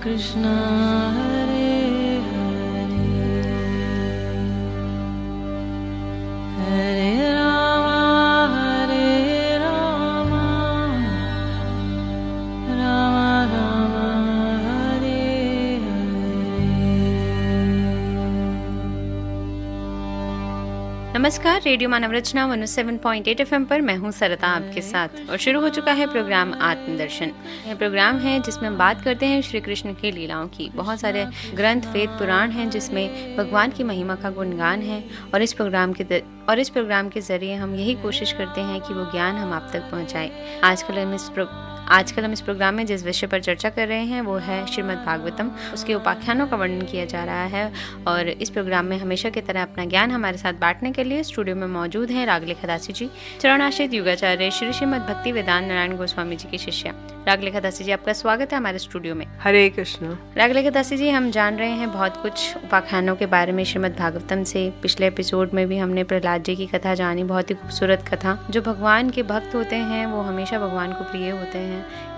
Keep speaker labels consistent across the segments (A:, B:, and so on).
A: कृष्णा हरे हरे हरे राम राम राम हरे
B: नमस्कार। रेडियो मानव रचना 107.8 FM पर मैं हूं सरता आपके साथ और शुरू हो चुका है प्रोग्राम आत्मदर्शन। यह प्रोग्राम है जिसमें हम बात करते हैं श्री कृष्ण की लीलाओं की। बहुत सारे ग्रंथ वेद पुराण हैं जिसमें भगवान की महिमा का गुणगान है और इस प्रोग्राम के जरिए हम यही कोशिश करते हैं कि वो ज्ञान हम आप तक पहुँचाएं। आजकल हम इस प्रोग्राम में जिस विषय पर चर्चा कर रहे हैं वो है श्रीमद् भागवतम। उसके उपाख्यानों का वर्णन किया जा रहा है और इस प्रोग्राम में हमेशा की तरह अपना ज्ञान हमारे साथ बांटने के लिए स्टूडियो में मौजूद हैं रागलेखा दासी जी, चरणाश्रित युगाचार्य श्री श्रीमद् भक्ति वेदांत नारायण गोस्वामी जी की शिष्या। रागलेखा दासी जी, आपका स्वागत है हमारे स्टूडियो में।
C: हरे कृष्ण।
B: रागलेखा दासी जी, हम जान रहे हैं बहुत कुछ उपाख्यानों के बारे में श्रीमद् भागवतम से। पिछले एपिसोड में भी हमने प्रहलाद जी की कथा जानी, बहुत ही खूबसूरत कथा। जो भगवान के भक्त होते हैं वो हमेशा भगवान को प्रिय होते हैं,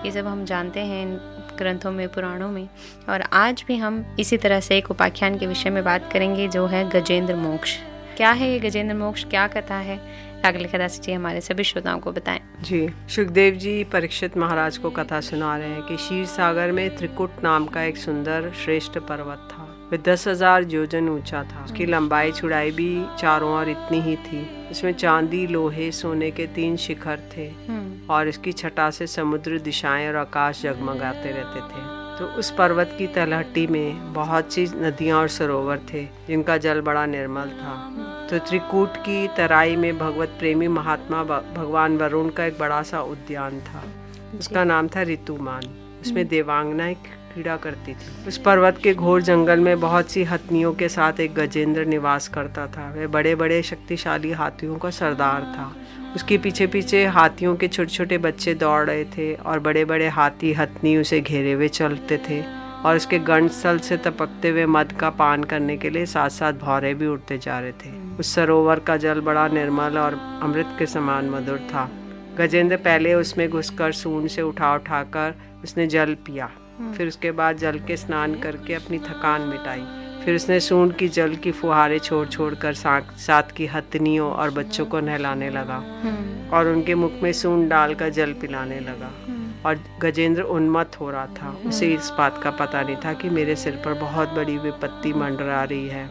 B: ये सब हम जानते हैं इन ग्रंथों में, पुराणों में। और आज भी हम इसी तरह से एक उपाख्यान के विषय में बात करेंगे जो है गजेंद्र मोक्ष। क्या है ये गजेंद्र मोक्ष, क्या कथा है? रागलेखा दासी जी हमारे सभी श्रोताओं को बताएं।
C: जी, सुखदेव जी परीक्षित महाराज को कथा सुना रहे हैं कि क्षीर सागर में त्रिकुट नाम का एक सुंदर श्रेष्ठ पर्वत था। वह 10,000 योजन ऊंचा था। उसकी लंबाई चौड़ाई भी चारों ओर इतनी ही थी। इसमें चांदी, लोहे, सोने के 3 शिखर थे और इसकी छटा से समुद्र, दिशाएं और आकाश जगमगाते रहते थे। तो उस पर्वत की तलहटी में बहुत सी नदियां और सरोवर थे जिनका जल बड़ा निर्मल था। तो त्रिकूट की तराई में भगवत प्रेमी महात्मा भगवान वरुण का एक बड़ा सा उद्यान था। उसका नाम था ऋतुमान। उसमें देवांगनाएं क्रीड़ा करती थी। उस पर्वत के घोर जंगल में बहुत सी हथनियों के साथ एक गजेंद्र निवास करता था। वह बड़े बड़े शक्तिशाली हाथियों का सरदार था। उसके पीछे पीछे हाथियों के छोटे छोटे बच्चे दौड़ रहे थे और बड़े बड़े हाथी हथनी उसे घेरे हुए चलते थे और उसके गंडस्थल से टपकते हुए मद का पान करने के लिए साथ साथ भौरे भी उड़ते जा रहे थे। उस सरोवर का जल बड़ा निर्मल और अमृत के समान मधुर था। गजेंद्र पहले उसमें घुसकर सूंड से उठाकर उसने जल पिया। फिर उसके बाद जल के स्नान करके अपनी थकान मिटाई। फिर उसने सूंड की जल की फुहारे छोड़ कर साथ की हथनियों और बच्चों को नहलाने लगा और उनके मुख में सूंड डालकर जल पिलाने लगा। और गजेंद्र उन्मत्त हो रहा था। उसे इस बात का पता नहीं था कि मेरे सिर पर बहुत बड़ी विपत्ति मंडरा रही है।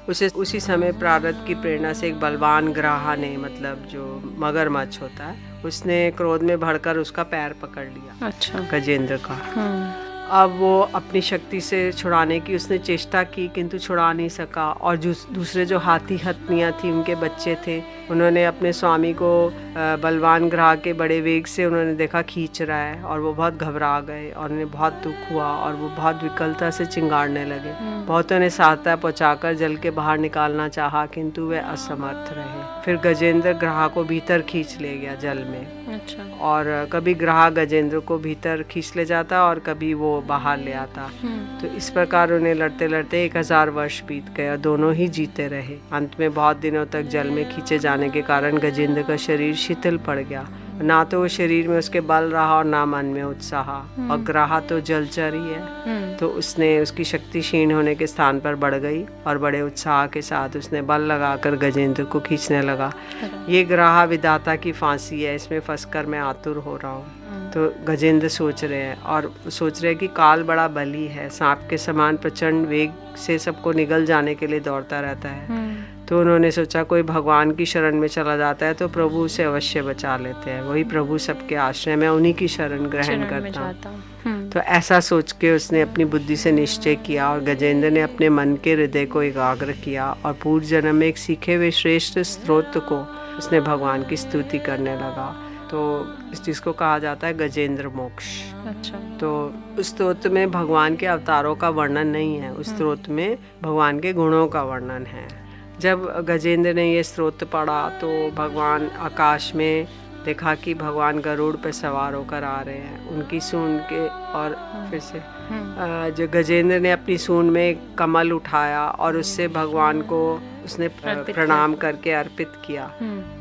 C: उसे उसी समय प्रारब्ध की प्रेरणा से एक बलवान ग्राहा ने, मतलब जो मगरमच्छ होता है, उसने क्रोध में भड़कर उसका पैर पकड़ लिया।
B: अच्छा।
C: गजेंद्र का। अब वो अपनी शक्ति से छुड़ाने की उसने चेष्टा की किंतु छुड़ा नहीं सका। और दूसरे जो हाथी हथनियाँ थी, उनके बच्चे थे, उन्होंने अपने स्वामी को बलवान ग्राह के बड़े वेग से उन्होंने देखा खींच रहा है और वो बहुत घबरा गए और उन्हें बहुत दुख हुआ और वो बहुत विकलता से चिंगाड़ने लगे। बहुतों ने सहायता पहुँचाकर जल के बाहर निकालना चाहा किंतु वे असमर्थ रहे। फिर गजेंद्र ग्राह को भीतर खींच ले गया जल में।
B: अच्छा।
C: और कभी ग्राह गजेंद्र को भीतर खींच ले जाता और कभी वो बाहर ले आता। तो इस प्रकार उन्हें लड़ते लड़ते 1000 वर्ष बीत गए और दोनों ही जीते रहे। अंत में बहुत दिनों तक जल में खींचे जाने के कारण गजेंद्र का शरीर शिथिल पड़ गया। ना तो वो शरीर में उसके बल रहा और ना मन में उत्साह। और ग्राह तो जलचर ही है, तो उसकी शक्ति क्षीण होने के स्थान पर बढ़ गई और बड़े उत्साह के साथ उसने बल लगाकर गजेंद्र को खींचने लगा। ये ग्राह विधाता की फांसी है, इसमें फंसकर मैं आतुर हो रहा हूँ। तो गजेंद्र सोच रहे हैं कि काल बड़ा बली है, सांप के समान प्रचंड वेग से सबको निगल जाने के लिए दौड़ता रहता है। तो उन्होंने सोचा कोई भगवान की शरण में चला जाता है तो प्रभु उसे अवश्य बचा लेते हैं। वही प्रभु सबके आश्रय में, उन्हीं की शरण ग्रहण करता हूँ। तो ऐसा सोच के उसने अपनी बुद्धि से निश्चय किया और गजेंद्र ने अपने मन के हृदय को एकाग्र किया और पूर्व जन्म में एक सीखे हुए श्रेष्ठ स्तोत्र को उसने भगवान की स्तुति करने लगा। तो इस चीज को कहा जाता है गजेंद्र मोक्ष।
B: अच्छा।
C: तो उस स्तोत्र में भगवान के अवतारों का वर्णन नहीं है, उस स्तोत्र में भगवान के गुणों का वर्णन है। जब गजेंद्र ने ये स्तोत्र पढ़ा तो भगवान आकाश में देखा कि भगवान गरुड़ पे सवार होकर आ रहे हैं। उनकी सूंड के और फिर से जो गजेंद्र ने अपनी सूंड में कमल उठाया और उससे भगवान को उसने प्रणाम करके अर्पित किया।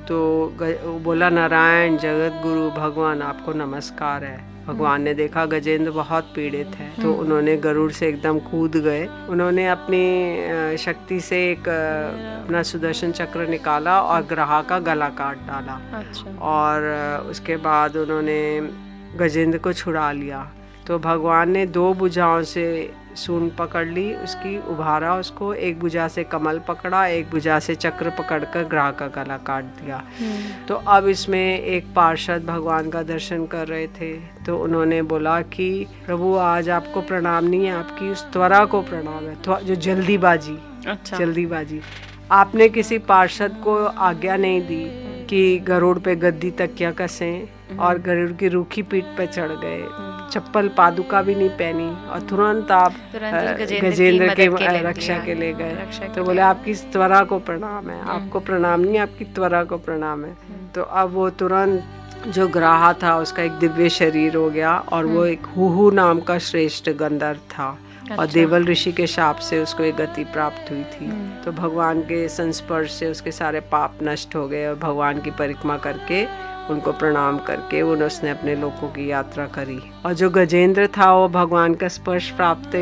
C: तो बोला, नारायण जगत गुरु भगवान आपको नमस्कार है। भगवान ने देखा गजेंद्र बहुत पीड़ित है, तो उन्होंने गरुड़ से एकदम कूद गए। उन्होंने अपनी शक्ति से एक अपना सुदर्शन चक्र निकाला और ग्राह का गला काट डाला।
B: अच्छा।
C: और उसके बाद उन्होंने गजेंद्र को छुड़ा लिया। तो भगवान ने 2 भुजाओं से सूंड पकड़ ली, उसकी उभारा उसको, एक भुजा से कमल पकड़ा, एक भुजा से चक्र पकड़कर ग्राह का गला काट दिया। तो अब इसमें एक पार्षद भगवान का दर्शन कर रहे थे, तो उन्होंने बोला कि प्रभु आज आपको प्रणाम नहीं है, आपकी उस त्वरा को प्रणाम है, तो जो जल्दीबाजी।
B: अच्छा।
C: जल्दीबाजी। आपने किसी पार्षद को आज्ञा नहीं दी कि गरुड़ पे गद्दी तकिया कसें और गरुड़ की रूखी पीठ पे चढ़ गए, चप्पल पादुका भी नहीं पहनी और तुरंत आप गजेंद्र के रक्षा के ले गए। तो बोले आपकी त्वरा को प्रणाम है, आपको प्रणाम नहीं, आपकी त्वरा को प्रणाम है। तो अब वो तुरंत जो ग्राह था उसका एक दिव्य शरीर हो गया और वो एक हुहू नाम का श्रेष्ठ गंधर्व था। और देवल ऋषि के शाप से उसको एक गति प्राप्त हुई थी। तो भगवान के संस्पर्श से उसके सारे पाप नष्ट हो गए और भगवान की परिक्रमा करके उनको प्रणाम करके उसने अपने लोकों की यात्रा करी। और जो गजेंद्र था वो भगवान का स्पर्श प्राप्त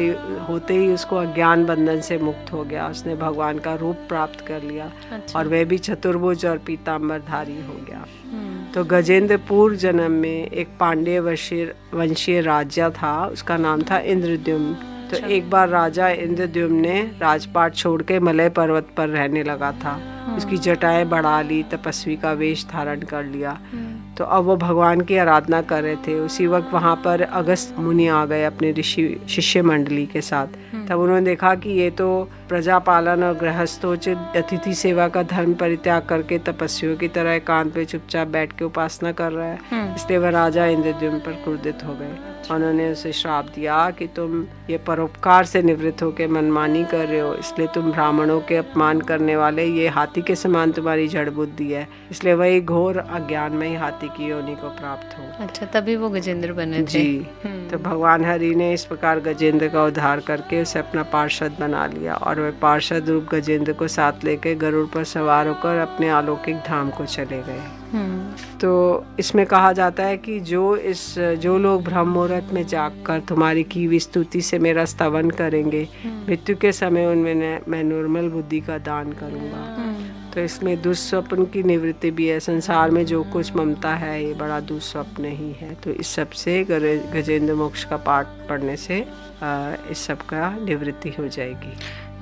C: होते ही उसको अज्ञान बंधन से मुक्त हो गया, उसने भगवान का रूप प्राप्त कर लिया।
B: अच्छा।
C: और वह भी चतुर्भुज और पीताम्बरधारी हो गया। तो गजेंद्र पूर्व जन्म में एक पांड्य वंशीय राजा था, उसका नाम था इंद्रद्युम्न। तो एक बार राजा इंद्रद्युम्न ने राजपाट छोड़ के मलय पर्वत पर रहने लगा था। उसकी जटाएं बढ़ा ली, तपस्वी का वेश धारण कर लिया। तो अब वो भगवान की आराधना कर रहे थे। उसी वक्त वहाँ पर अगस्त मुनि आ गए अपने ऋषि शिष्य मंडली के साथ। तब उन्होंने देखा कि ये तो प्रजा पालन और गृहस्थोचित अतिथि सेवा का धर्म परित्याग करके तपस्वियों की तरह एकांत में चुपचाप बैठ के उपासना कर रहा है। इसलिए वह राजा इंद्रद्युम्न पर क्रोधित हो गए। उन्होंने उसे श्राप दिया कि तुम ये परोपकार से निवृत्त होकर मनमानी कर रहे हो, इसलिए तुम ब्राह्मणों के अपमान करने वाले, ये हाथी के समान तुम्हारी जड़ बुद्धि है, इसलिए वही घोर अज्ञान में ही हाथी की योनि को प्राप्त हो।
B: अच्छा, तभी वो गजेंद्र बने थे।
C: जी। तो भगवान हरि ने इस प्रकार गजेंद्र का उद्धार करके उसे अपना पार्षद बना लिया और वह पार्षद रूप गजेंद्र को साथ लेकर गरुड़ पर सवार होकर अपने अलौकिक धाम को चले गए। तो इसमें कहा जाता है कि जो लोग ब्रह्म मुहूर्त में जागकर तुम्हारी की विस्तुति से मेरा स्तवन करेंगे, मृत्यु के समय उनमें मैं निर्मल बुद्धि का दान करूंगा। तो इसमें दुस्वप्न की निवृत्ति भी है। संसार में जो कुछ ममता है ये बड़ा दुस्वप्न ही है। तो इस सब से गजेंद्र मोक्ष का पाठ पढ़ने से इस सब का निवृत्ति हो जाएगी।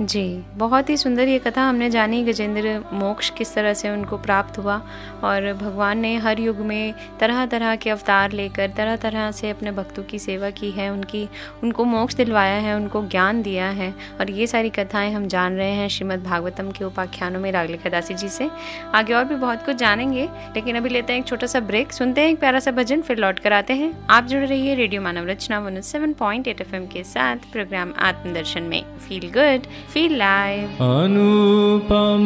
B: जी, बहुत ही सुंदर ये कथा हमने जानी, गजेंद्र मोक्ष किस तरह से उनको प्राप्त हुआ और भगवान ने हर युग में तरह तरह के अवतार लेकर तरह तरह से अपने भक्तों की सेवा की है, उनको मोक्ष दिलवाया है, उनको ज्ञान दिया है। और ये सारी कथाएं हम जान रहे हैं श्रीमद् भागवतम के उपाख्यानों में रागलिका दासी जी से। आगे और भी बहुत कुछ जानेंगे, लेकिन अभी लेते हैं एक छोटा सा ब्रेक, सुनते हैं एक प्यारा सा भजन, फिर लौट कर आते हैं। आप जुड़े रहिए रेडियो मानव रचना 107.8 FM के साथ प्रोग्राम आत्मदर्शन में। Feel good, feel live.
D: अनुपम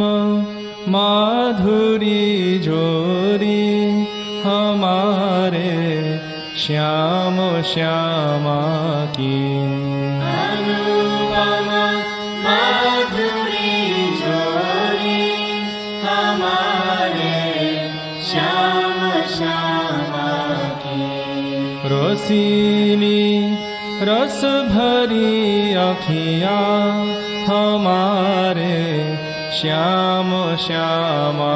D: माधुरी जोरी हमारे श्याम श्यामा की, अनुपम माधुरी जोरी हमारे श्याम श्यामा की। रोसीली रस भरी अखियाँ हमारे श्याम श्यामा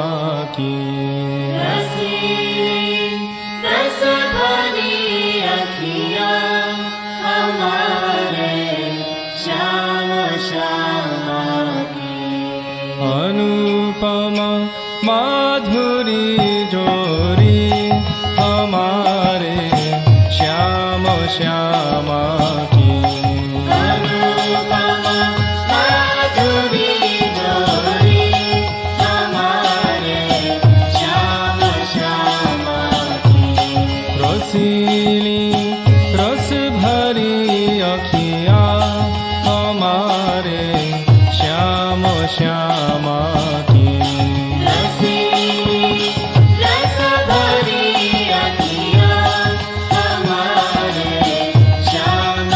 D: की, रस भरी अखियाँ हमारे श्याम श्यामा की। अनुपम माधुरी जोरी हमारे श्याम श्यामा की। रस भरी अखियाँ हमारे श्याम श्यामा की, रस भरी अखियाँ हमारे श्याम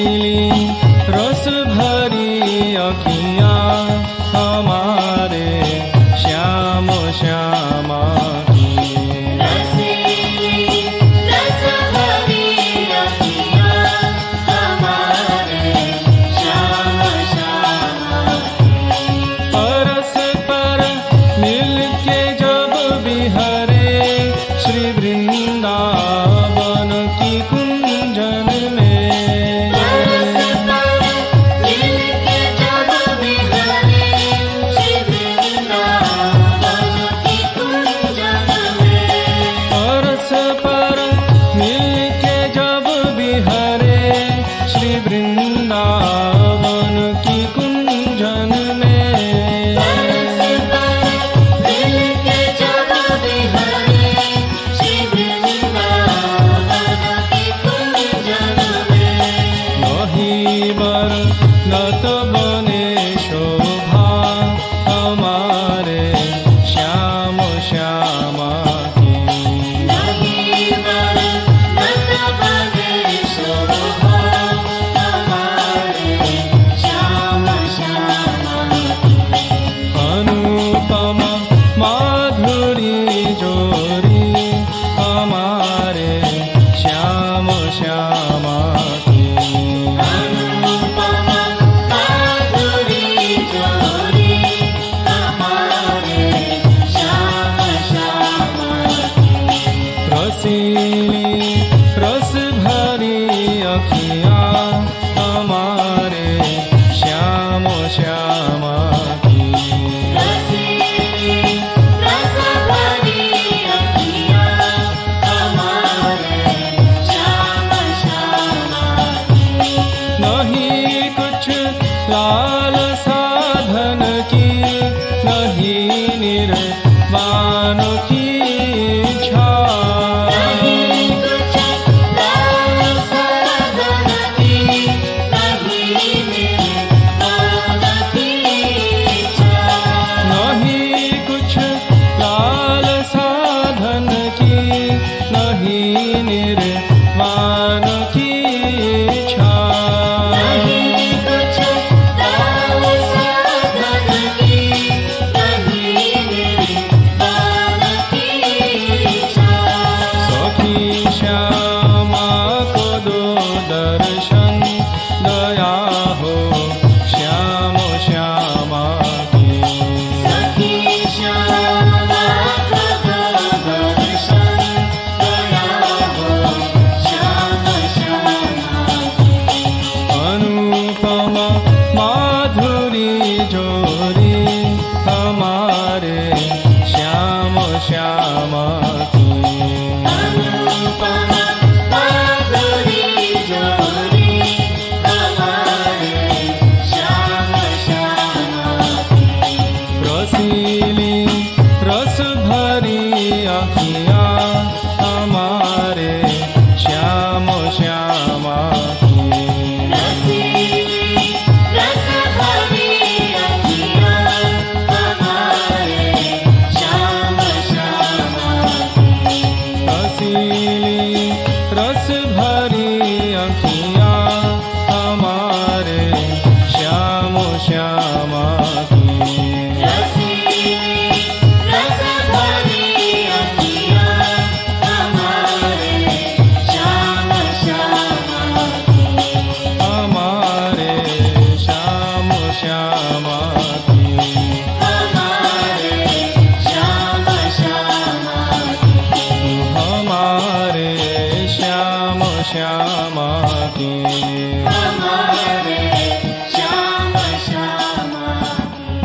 D: रसीली रस भरी अखियाँ हमारे श्याम श्यामा की।
E: रसीली रस भरी अखियाँ हमारे श्याम श्यामा की।
D: परस्पर मिल के जब बिहरे श्री वृंदावन की कुंजन में।
E: परस्पर मिल के जब बिहरे श्री वृंदावन की कुंजन में।
D: परस्पर मिल के जब बिहरे श्री वृंदावन की कुंजन में।
E: नहीं बरनत बने शोभा हमारे श्याम श्यामा की।
D: नहीं बरनत बने शोभा हमारे श्याम श्यामा की।
E: अनुपम माधुरी जोरी हमारे श्याम श्यामा की।
D: अनुपम माधुरी जोरी हमारे श्याम श्यामा की।
E: रसीली रस भरी अखियाँ हमारे श्याम श्यामा की।
D: रसीली रस भरी अखियाँ हमारे श्याम श्यामा की।
E: नहीं कुछ लाल साधन की, नहीं निर्वाण की इच्छा।
D: नहीं कुछ लाल साधन की, नहीं निर्वाण की इच्छा।
E: नहीं कुछ लाल साधन की, नहीं निर्वाण की इच्छा।
D: नहीं कुछ लाल साधन की, नहीं निर्वाण की इच्छा।
E: सखी श्यामा को दो दर्शन, दया हो श्याम श्यामा की।
D: सखी श्यामा को दो दर्शन, दया हो श्याम श्यामा की।
E: अनुपम माधुरी जोरी हमारे श्याम श्यामा की।
D: अनुपम माधुरी जोरी हमारे श्याम श्यामा की।
E: रसीली रस भरी अखियाँ हमारे श्याम श्यामा की।
D: रसीली रस भरी अखियाँ हमारे श्याम श्यामा की।
E: रसीली रस भरी अखियाँ हमारे श्याम श्यामा की।
D: रसीली रस भरी अखियाँ हमारे श्याम श्यामा की।
E: हमारे श्याम श्यामा की।
D: हमारे श्याम श्यामा की।
E: हमारे श्याम श्यामा की।
D: हमारे श्याम श्यामा की।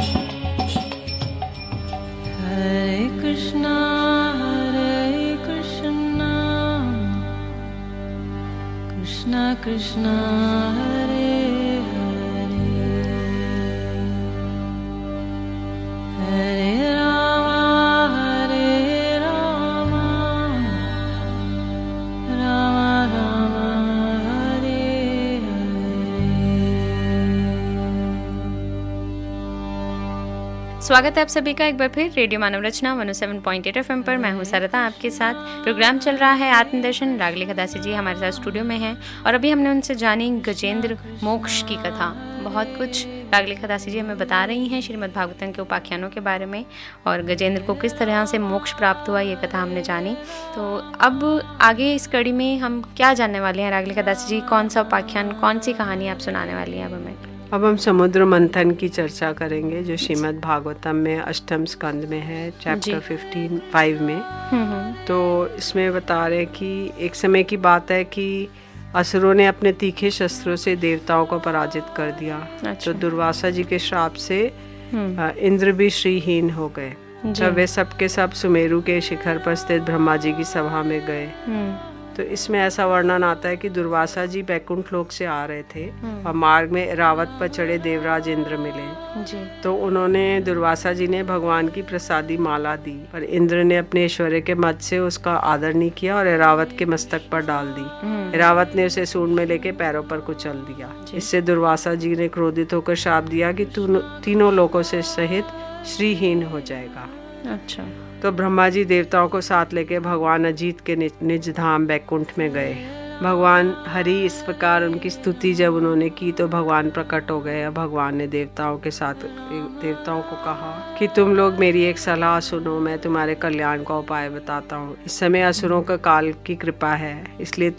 A: Hare Krishna, Hare Krishna, Krishna Krishna, Hare Hare, Hare Rama, Hare Rama, Rama Rama, Hare Hare.
B: स्वागत है आप सभी का एक बार फिर रेडियो मानव रचना 107.8 FM पर। मैं हूं सरता आपके साथ। प्रोग्राम चल रहा है आत्मदर्शन। रागले खदासी जी हमारे साथ स्टूडियो में हैं और अभी हमने उनसे जानी गजेंद्र मोक्ष की कथा। बहुत कुछ रागले खदासी जी हमें बता रही हैं श्रीमद् भागवतम के उपाख्यानों के बारे में और गजेंद्र को किस तरह से मोक्ष प्राप्त हुआ ये कथा हमने जानी। तो अब आगे इस कड़ी में हम क्या जानने वाले हैं रागले खदासी जी? कौन सा उपाख्यान, कौन सी कहानी आप सुनाने वाली हैं अब हमें?
C: अब हम समुद्र मंथन की चर्चा करेंगे जो श्रीमद् भागवतम में अष्टम स्कंद में है, चैप्टर 15 में। तो इसमें बता रहे कि एक समय की बात है कि असुरों ने अपने तीखे शस्त्रों से देवताओं को पराजित कर दिया। तो दुर्वासा जी के श्राप से इंद्र भी श्रीहीन हो गए। जब वे सब के सब सुमेरु के शिखर पर स्थित ब्रह्मा जी की सभा में गए तो इसमें ऐसा वर्णन आता है कि दुर्वासा जी बैकुंठ लोक से आ रहे थे और मार्ग में ऐरावत पर चढ़े देवराज इंद्र मिले जी। तो उन्होंने दुर्वासा जी ने भगवान की प्रसादी माला दी, पर इंद्र ने अपने ऐश्वर्य के मद से उसका आदर नहीं किया और ऐरावत के मस्तक पर डाल दी। ऐरावत ने उसे सूंड में लेके पैरों पर कुचल दिया। इससे दुर्वासा जी ने क्रोधित होकर शाप दिया कि तू तीनों लोकों से सहित श्रीहीन हो जाएगा। अच्छा। तो ब्रह्मा जी देवताओं को साथ लेके भगवान अजीत के निज धाम बैकुंठ में गए। भगवान हरि इस प्रकार उनकी स्तुति जब उन्होंने की तो भगवान प्रकट हो गए। भगवान ने देवताओं को कहा कि तुम लोग मेरी एक सलाह सुनो, मैं तुम्हारे कल्याण का उपाय बताता हूँ। इस समय असुरों का काल की कृपा है, इसलिए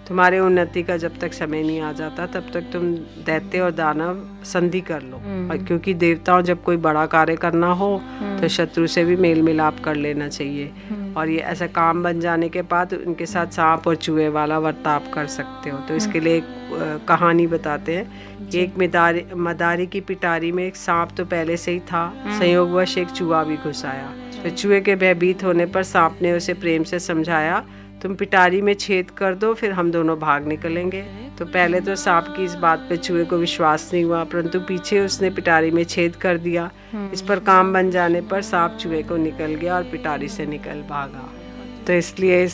C: तुम्हारे उन्नति का जब तक समय नहीं आ जाता तब तक तुम दैत्य और दानव संधि कर लो। और क्योंकि देवताओं जब कोई बड़ा कार्य करना हो तो शत्रु से भी मेल मिलाप कर लेना चाहिए और ये ऐसा काम बन जाने के बाद उनके साथ सांप और चूहे वाला वर्ताव कर सकते हो। तो इसके लिए एक कहानी बताते हैं कि एक मदारी की पिटारी में एक सांप तो पहले से ही था, संयोगवश एक चूहा भी घुस आया। तो चूहे के भयभीत होने पर सांप ने उसे प्रेम से समझाया, तुम पिटारी में छेद कर दो, फिर हम दोनों भाग निकलेंगे। तो पहले तो सांप की इस बात पे चूहे को विश्वास नहीं हुआ, परंतु पीछे उसने पिटारी में छेद कर दिया। इस पर काम बन जाने पर सांप चूहे को निकल गया और पिटारी से निकल भागा। तो इसलिए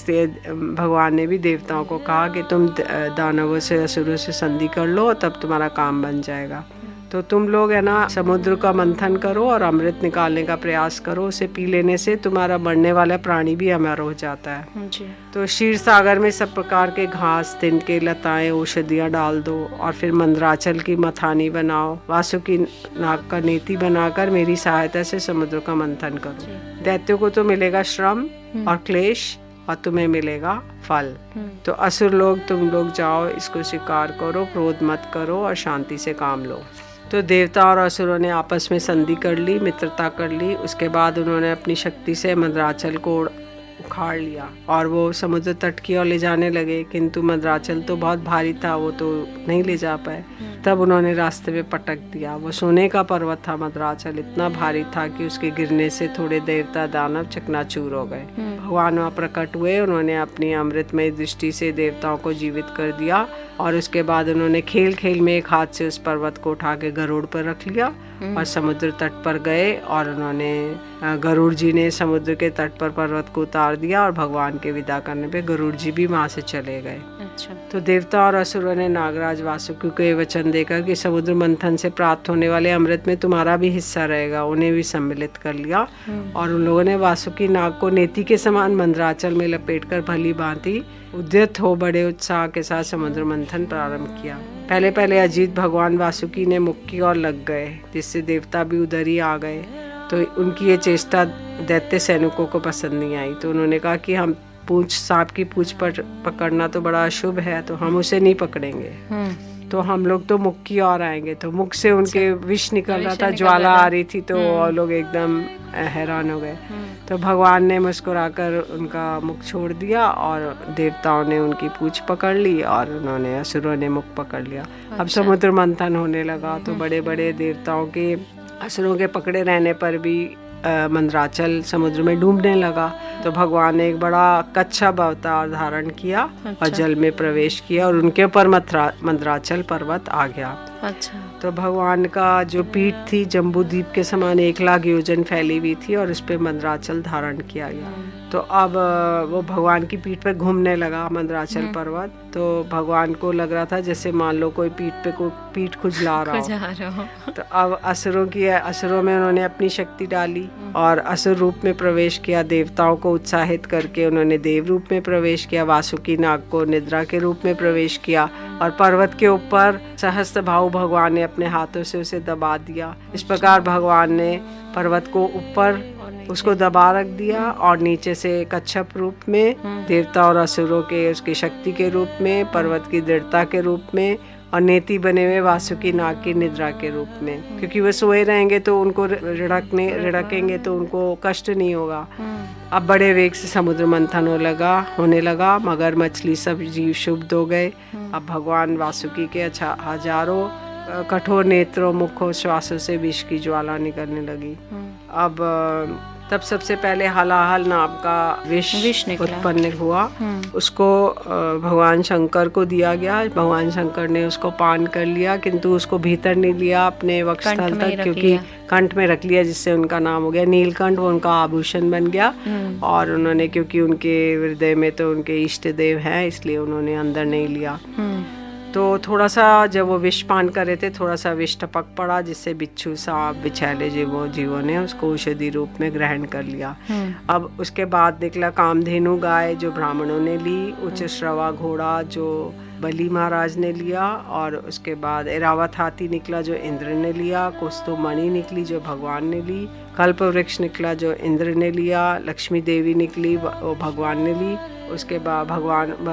C: भगवान ने भी देवताओं को कहा कि तुम दानवों से असुरों से संधि कर लो, तब तुम्हारा काम बन जाएगा। तो तुम लोग है ना समुद्र का मंथन करो और अमृत निकालने का प्रयास करो। उसे पी लेने से तुम्हारा मरने वाला प्राणी भी अमर हो जाता है जी। तो क्षीर सागर में सब प्रकार के घास, तिनके, लताएं, औषधियाँ डाल दो और फिर मंदराचल की मथानी बनाओ। वासुकी नाग का नेति बनाकर मेरी सहायता से समुद्र का मंथन करो। दैत्यों को तो मिलेगा श्रम और क्लेश और तुम्हें मिलेगा फल। तो असुर लोग, तुम लोग जाओ, इसको स्वीकार करो, क्रोध मत करो और शांति से काम लो। तो देवता और असुरों ने आपस में संधि कर ली, मित्रता कर ली। उसके बाद उन्होंने अपनी शक्ति से मंदराचल को उखाड़ लिया और वो समुद्र तट की ओर ले जाने लगे, किंतु मंदराचल तो बहुत भारी था, वो तो नहीं ले जा पाए। तब उन्होंने रास्ते में पटक दिया। वो सोने का पर्वत था मंदराचल, इतना भारी था कि उसके गिरने से थोड़े देवता दानव चकनाचूर हो गए। भगवान वहाँ प्रकट हुए, उन्होंने अपनी अमृतमय दृष्टि से देवताओं को जीवित कर दिया और उसके बाद उन्होंने खेल खेल में एक हाथ से उस पर्वत को उठा के गरुड़ पर रख लिया और समुद्र तट पर गए और उन्होंने गरुड़ जी ने समुद्र के तट पर पर्वत को उतार दिया और भगवान के विदा करने पे गरुड़ जी भी वहाँ से चले गए। अच्छा। तो देवता और असुरों ने नागराज वासुकी को ये वचन देकर कि समुद्र मंथन से प्राप्त होने वाले अमृत में तुम्हारा भी हिस्सा रहेगा, उन्हें भी सम्मिलित कर लिया और उन लोगों ने वासुकी नाग को नेति के समान मंदराचल में लपेटकर भली भांति उद्यत हो बड़े उत्साह के साथ समुद्र मंथन प्रारंभ किया। पहले अजीत भगवान वासुकी ने मुख की ओर लग गए, जिससे देवता भी उधर ही आ गए। तो उनकी ये चेष्टा दैत्य सैनिकों को पसंद नहीं आई। तो उन्होंने कहा कि हम सांप की पूंछ पर पकड़ना तो बड़ा अशुभ है, तो हम उसे नहीं पकड़ेंगे, तो हम लोग तो मुख की ओर आएंगे। तो मुख से उनके विष निकल रहा था, ज्वाला आ रही थी, तो वो लोग एकदम हैरान हो गए। तो भगवान ने मुस्कुराकर उनका मुख छोड़ दिया और देवताओं ने उनकी पूंछ पकड़ ली और उन्होंने असुरों ने मुख पकड़ लिया। अब समुद्र मंथन होने लगा तो बड़े बड़े देवताओं के असुरों के पकड़े रहने पर भी मंदराचल समुद्र में डूबने लगा। तो भगवान ने एक बड़ा कच्छप अवतार धारण किया और जल में प्रवेश किया और उनके ऊपर मंदराचल पर्वत आ गया। अच्छा। तो भगवान का जो पीठ थी जम्बू द्वीप के समान 1 लाख योजन फैली हुई थी और उस पे मंदराचल धारण किया गया। तो अब वो भगवान की पीठ पे घूमने लगा मंदराचल पर्वत। तो भगवान को लग रहा था जैसे मान लो कोई पीठ खुजला रहा हो। तो अब असुरों में उन्होंने अपनी शक्ति डाली और असुर रूप में प्रवेश किया। देवताओं को उत्साहित करके उन्होंने देव रूप में प्रवेश किया। वासुकी नाग को निद्रा के रूप में प्रवेश किया और पर्वत के ऊपर सहस्त्र भाव भगवान ने अपने हाथों से उसे दबा दिया। इस प्रकार भगवान ने पर्वत को ऊपर उसको दबा रख दिया और नीचे से कच्छप रूप में देवता और असुरों के उसकी शक्ति के रूप में, पर्वत की दृढ़ता के रूप में और नेति बने हुए वासुकी नाग की निद्रा के रूप में, क्योंकि वो सोए रहेंगे तो उनको रिड़केंगे तो उनको कष्ट नहीं होगा। अब बड़े वेग से समुद्र मंथन होने लगा, मगर मछली सब जीव शुभ हो गए। अब भगवान वासुकी के हजारों कठोर नेत्रों, मुखों, श्वासों से विष की ज्वाला निकलने लगी। अब तब सबसे पहले हलाहल नाम का विष उत्पन्न हुआ। उसको भगवान शंकर को दिया गया। भगवान शंकर ने उसको पान कर लिया, किंतु उसको भीतर नहीं लिया अपने वक्षस्थल तक, क्योंकि कंठ में रख लिया, जिससे उनका नाम हो गया नीलकंठ। वो उनका आभूषण बन गया। और उन्होंने, क्योंकि उनके हृदय में तो उनके इष्ट देव हैं, इसलिए उन्होंने अंदर नहीं लिया। तो थोड़ा सा जब वो विष पान कर रहे थे, थोड़ा सा विष टपक पड़ा, जिससे बिच्छू, सांप, बिछैले जीवों ने उसको औषधि रूप में ग्रहण कर लिया। अब उसके बाद निकला कामधेनु गाय जो ब्राह्मणों ने ली, उच्च श्रवा घोड़ा जो बलि महाराज ने लिया, और उसके बाद ऐरावत हाथी निकला जो इंद्र ने लिया, कुस्तु मणि निकली जो भगवान ने ली, कल्प वृक्ष निकला जो इंद्र ने लिया, लक्ष्मी देवी निकली वो भगवान ने ली। उसके बाद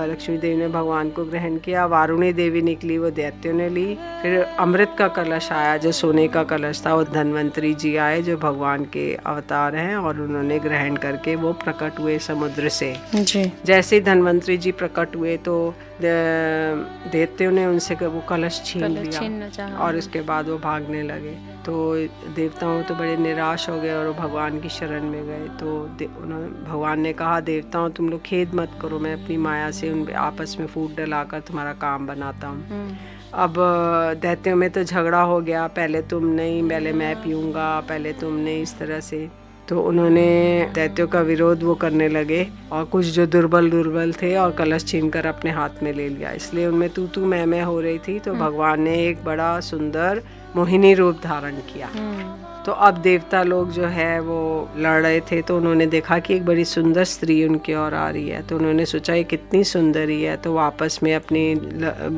C: लक्ष्मी देवी ने भगवान को ग्रहण किया। वारुणी देवी निकली, वो दैत्यों ने ली। फिर अमृत का कलश आया जो सोने का कलश था, वो धन्वंतरी जी आए जो भगवान के अवतार हैं, और उन्होंने ग्रहण करके वो प्रकट हुए समुद्र से जी। जैसे ही धन्वंतरी जी प्रकट हुए तो दैत्यों ने उनसे वो कलश छीन लिया और उसके बाद वो भागने लगे। तो देवताओं तो बड़े निराश हो गए और वो भगवान की शरण में गए। तो भगवान ने कहा, देवताओं तुम लोग खेद मत करो, मैं अपनी माया से उन आपस में फूट डलाकर तुम्हारा काम बनाता हूँ। अब दैत्यों में तो झगड़ा हो गया, पहले तुम नहीं, पहले मैं पीऊँगा, पहले तुम नहीं, इस तरह से। तो उन्होंने दैत्यों का विरोध वो करने लगे, और कुछ जो दुर्बल थे और कलश छीनकर अपने हाथ में ले लिया, इसलिए उनमें तू मैं हो रही थी। तो भगवान ने एक बड़ा सुंदर मोहिनी रूप धारण किया। तो अब देवता लोग जो है वो लड़ रहे थे, तो उन्होंने देखा कि एक बड़ी सुंदर स्त्री उनकी ओर आ रही है। तो उन्होंने सोचा ये कितनी सुंदर ही है, तो वो आपस में अपनी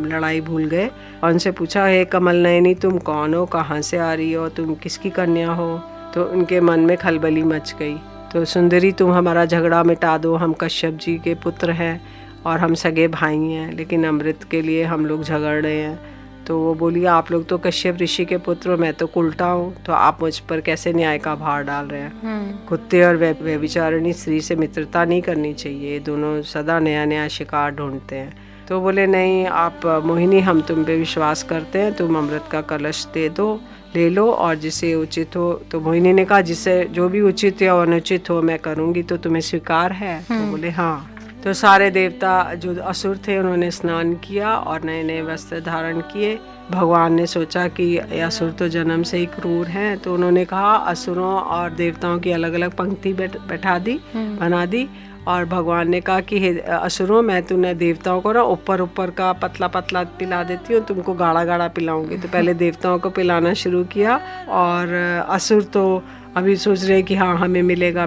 C: लड़ाई भूल गए और उनसे पूछा, हे कमल नयनी तुम कौन हो, कहाँ से आ रही हो, तुम किसकी कन्या हो। तो उनके मन में खलबली मच गई। तो सुंदरी तुम हमारा झगड़ा मिटा दो, हम कश्यप जी के पुत्र हैं और हम सगे भाई हैं, लेकिन अमृत के लिए हम लोग झगड़ रहे हैं। तो वो बोली, आप लोग तो कश्यप ऋषि के पुत्र हो, मैं तो उल्टा हूँ, तो आप मुझ पर कैसे न्याय का भार डाल रहे हैं। कुत्ते और व्यभिचारिणी स्त्री से मित्रता नहीं करनी चाहिए, दोनों सदा नया शिकार ढूंढते हैं। तो बोले, नहीं आप मोहिनी, हम तुम पे विश्वास करते हैं, तुम अमृत का कलश दे दो, ले लो, और जिसे उचित हो। तो मोहिनी ने कहा, जिससे जो भी उचित या अनुचित हो मैं करूँगी, तो तुम्हें स्वीकार है। तो बोले हाँ। तो सारे देवता जो असुर थे उन्होंने स्नान किया और नए नए वस्त्र धारण किए। भगवान ने सोचा कि ये असुर तो जन्म से ही क्रूर हैं, तो उन्होंने कहा असुरों और देवताओं की अलग अलग पंक्ति बना दी। और भगवान ने कहा कि हे असुरों, मैं तूने देवताओं को ना ऊपर का पतला पिला देती हूँ, तुमको गाढ़ा पिलाऊंगी। तो पहले देवताओं को पिलाना शुरू किया, और असुर तो अभी सोच रहे कि हाँ हमें मिलेगा।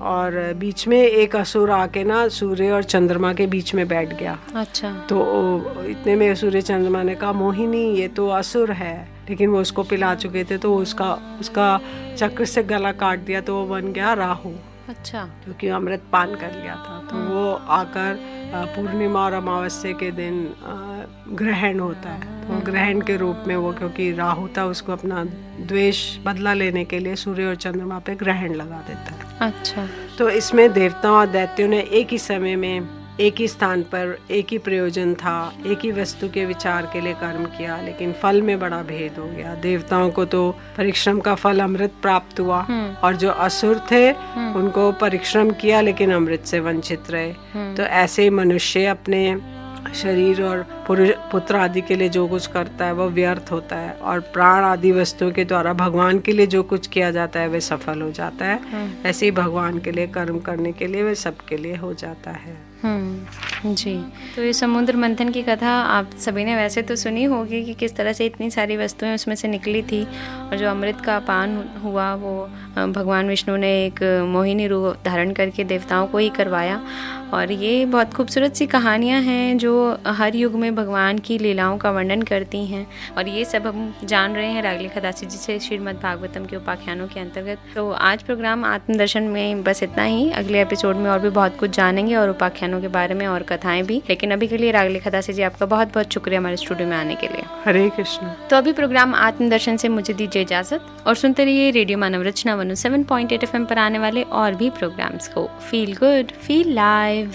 C: और बीच में एक असुर आके ना सूर्य और चंद्रमा के बीच में बैठ गया। अच्छा। तो इतने में सूर्य चंद्रमा ने कहा, मोहिनी ये तो असुर है, लेकिन वो उसको पिला चुके थे, तो उसका चक्र से गला काट दिया, तो वो बन गया राहु। अच्छा। क्योंकि अमृत पान कर लिया था। तो वो आकर पूर्णिमा और अमावस्या के दिन ग्रहण होता है। तो ग्रहण के रूप में वो, क्योंकि राहु था, उसको अपना द्वेष बदला लेने के लिए सूर्य और चंद्रमा पे ग्रहण लगा देता है। अच्छा। तो इसमें देवताओं और दैत्यों ने एक ही समय में, एक ही स्थान पर, एक ही प्रयोजन था, एक ही वस्तु के विचार के लिए कर्म किया, लेकिन फल में बड़ा भेद हो गया। देवताओं को तो परिश्रम का फल अमृत प्राप्त हुआ, और जो असुर थे उनको परिश्रम किया लेकिन अमृत से वंचित रहे। तो ऐसे मनुष्य अपने शरीर और पुत्र आदि के लिए जो कुछ करता है वह व्यर्थ होता है, और प्राण आदि वस्तुओं के द्वारा भगवान के लिए जो कुछ किया जाता है वह सफल हो जाता है। ऐसे ही भगवान के लिए कर्म करने के लिए वह सबके लिए हो जाता है।
B: जी। तो ये समुद्र मंथन की कथा आप सभी ने वैसे तो सुनी होगी कि किस तरह से इतनी सारी वस्तुएं उसमें से निकली थी, और जो अमृत का पान हुआ वो भगवान विष्णु ने एक मोहिनी रूप धारण करके देवताओं को ही करवाया। और ये बहुत खूबसूरत सी कहानियाँ हैं जो हर युग में भगवान की लीलाओं का वर्णन करती हैं, और ये सब हम जान रहे हैं रागले खदासी जी से श्रीमद् भागवतम के उपाख्यानों के अंतर्गत। तो आज प्रोग्राम आत्मदर्शन में बस इतना ही। अगले एपिसोड में और भी बहुत कुछ जानेंगे, और उपाख्यानों के बारे में और कथाएं भी। लेकिन अभी के लिए रागले खदासी जी आपका बहुत बहुत शुक्रिया हमारे स्टूडियो में आने के लिए।
C: हरे कृष्ण।
B: तो अभी प्रोग्राम आत्मदर्शन से मुझे दीजिए इजाजत, और सुनते रहिए रेडियो मानव रचना 107.8 FM पर आने वाले और भी प्रोग्राम्स को। Feel good, feel live.